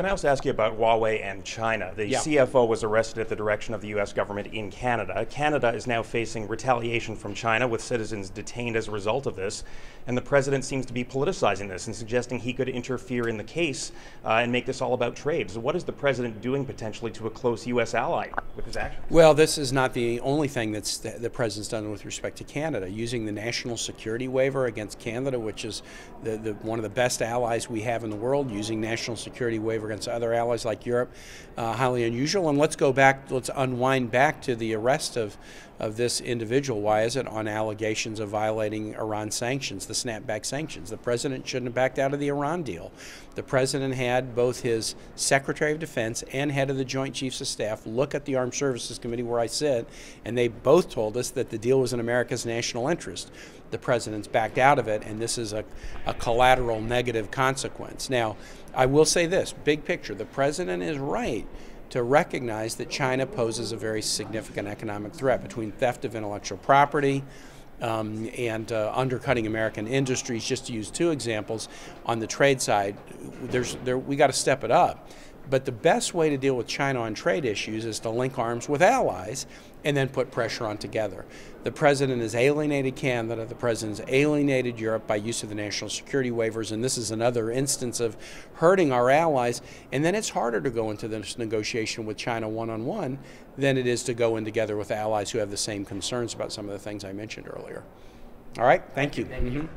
Can I also ask you about Huawei and China? The CFO was arrested at the direction of the U.S. government in Canada. Canada is now facing retaliation from China, with citizens detained as a result of this. And the president seems to be politicizing this and suggesting he could interfere in the case and make this all about trade. So what is the president doing potentially to a close U.S. ally with his actions? Well, this is not the only thing that's the president's done with respect to Canada. Using the national security waiver against Canada, which is one of the best allies we have in the world, using national security waiver against other allies like Europe, highly unusual. And let's unwind back to the arrest of this individual. Why is it? On allegations of violating Iran sanctions, the snapback sanctions. The president shouldn't have backed out of the Iran deal. The president had both his Secretary of Defense and head of the Joint Chiefs of Staff look at the Armed Services Committee where I sit, and they both told us that the deal was in America's national interest. The president's backed out of it, and this is a collateral negative consequence. Now, I will say this, big picture, the president is right to recognize that China poses a very significant economic threat between theft of intellectual property and undercutting American industries. Just to use two examples, on the trade side, we got to step it up. But the best way to deal with China on trade issues is to link arms with allies and then put pressure on together. The president has alienated Canada, the president has alienated Europe by use of the national security waivers, and this is another instance of hurting our allies. And then it's harder to go into this negotiation with China one-on-one than it is to go in together with allies who have the same concerns about some of the things I mentioned earlier. All right, thank you. Thank you.